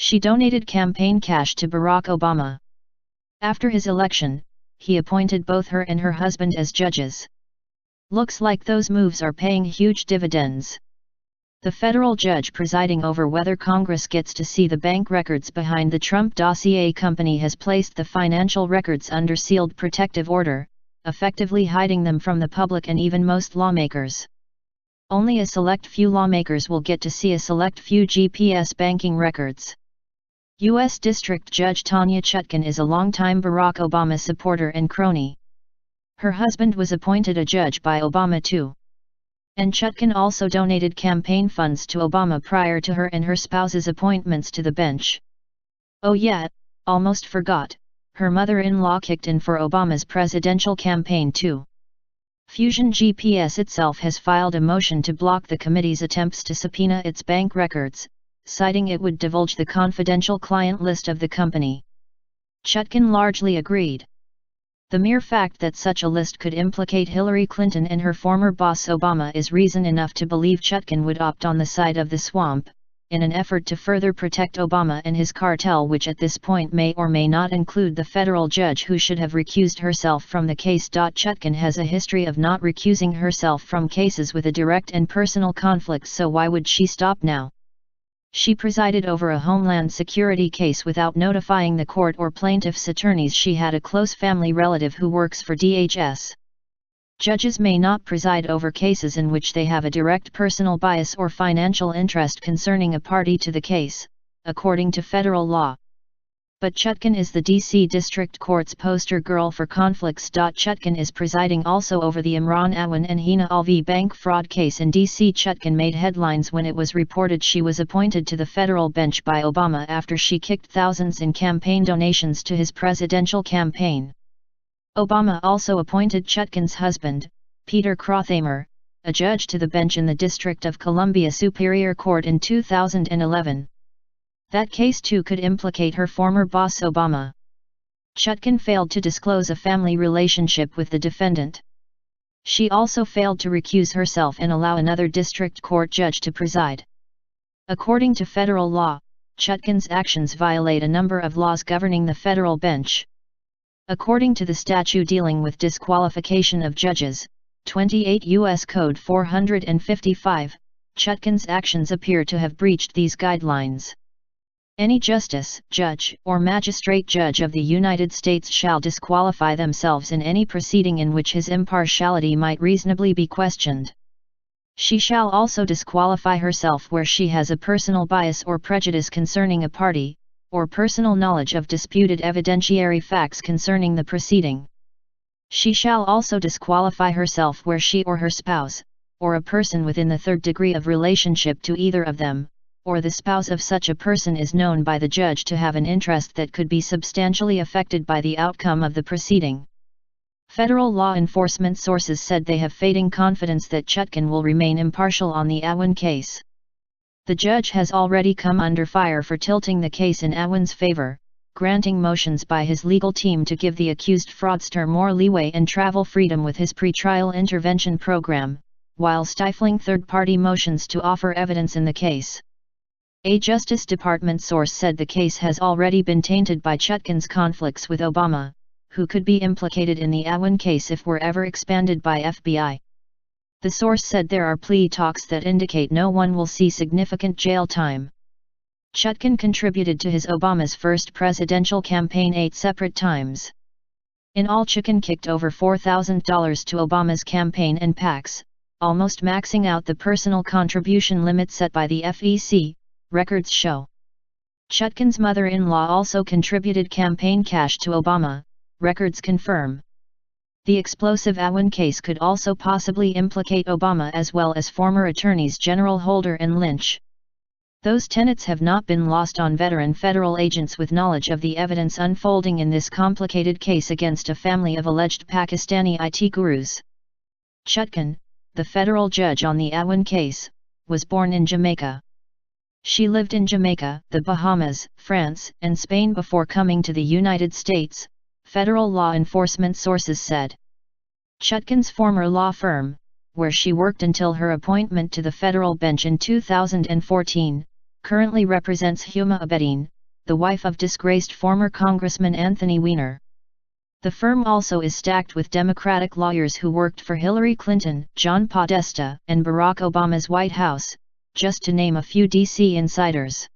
She donated campaign cash to Barack Obama. After his election, he appointed both her and her husband as judges. Looks like those moves are paying huge dividends. The federal judge presiding over whether Congress gets to see the bank records behind the Trump dossier company has placed the financial records under sealed protective order, effectively hiding them from the public and even most lawmakers. Only a select few lawmakers will get to see a select few GPS banking records. U.S. District Judge Tanya Chutkan is a longtime Barack Obama supporter and crony. Her husband was appointed a judge by Obama too. And Chutkan also donated campaign funds to Obama prior to her and her spouse's appointments to the bench. Oh yeah, almost forgot, her mother-in-law kicked in for Obama's presidential campaign too. Fusion GPS itself has filed a motion to block the committee's attempts to subpoena its bank records, citing it would divulge the confidential client list of the company. Chutkan largely agreed. The mere fact that such a list could implicate Hillary Clinton and her former boss Obama is reason enough to believe Chutkan would opt on the side of the swamp, in an effort to further protect Obama and his cartel, which at this point may or may not include the federal judge who should have recused herself from the case. Chutkan has a history of not recusing herself from cases with a direct and personal conflict, so why would she stop now? She presided over a Homeland Security case without notifying the court or plaintiff's attorneys she had a close family relative who works for DHS. Judges may not preside over cases in which they have a direct personal bias or financial interest concerning a party to the case, according to federal law. But Chutkan is the D.C. District Court's poster girl for conflicts. Chutkan is presiding also over the Imran Awan and Hina Alvi bank fraud case in D.C. Chutkan made headlines when it was reported she was appointed to the federal bench by Obama after she kicked thousands in campaign donations to his presidential campaign. Obama also appointed Chutkan's husband, Peter Krothamer, a judge to the bench in the District of Columbia Superior Court in 2011. That case too could implicate her former boss Obama. Chutkan failed to disclose a family relationship with the defendant. She also failed to recuse herself and allow another district court judge to preside. According to federal law, Chutkan's actions violate a number of laws governing the federal bench. According to the statute dealing with disqualification of judges, 28 U.S. Code 455, Chutkan's actions appear to have breached these guidelines. Any justice, judge, or magistrate judge of the United States shall disqualify themselves in any proceeding in which his impartiality might reasonably be questioned. She shall also disqualify herself where she has a personal bias or prejudice concerning a party, or personal knowledge of disputed evidentiary facts concerning the proceeding. She shall also disqualify herself where she or her spouse, or a person within the third degree of relationship to either of them, or the spouse of such a person is known by the judge to have an interest that could be substantially affected by the outcome of the proceeding. Federal law enforcement sources said they have fading confidence that Chutkan will remain impartial on the Awan case. The judge has already come under fire for tilting the case in Awan's favor, granting motions by his legal team to give the accused fraudster more leeway and travel freedom with his pretrial intervention program, while stifling third-party motions to offer evidence in the case. A Justice Department source said the case has already been tainted by Chutkan's conflicts with Obama, who could be implicated in the Awan case if were ever expanded by FBI. The source said there are plea talks that indicate no one will see significant jail time. Chutkan contributed to his Obama's first presidential campaign 8 separate times. In all, Chutkan kicked over $4,000 to Obama's campaign and PACs, almost maxing out the personal contribution limit set by the FEC, records show. Chutkan's mother-in-law also contributed campaign cash to Obama, records confirm. The explosive Awan case could also possibly implicate Obama as well as former attorneys General Holder and Lynch. Those tenets have not been lost on veteran federal agents with knowledge of the evidence unfolding in this complicated case against a family of alleged Pakistani IT gurus. Chutkan, the federal judge on the Awan case, was born in Jamaica. She lived in Jamaica, the Bahamas, France, and Spain before coming to the United States, federal law enforcement sources said. Chutkan's former law firm, where she worked until her appointment to the federal bench in 2014, currently represents Huma Abedin, the wife of disgraced former Congressman Anthony Weiner. The firm also is stacked with Democratic lawyers who worked for Hillary Clinton, John Podesta, and Barack Obama's White House, just to name a few DC insiders.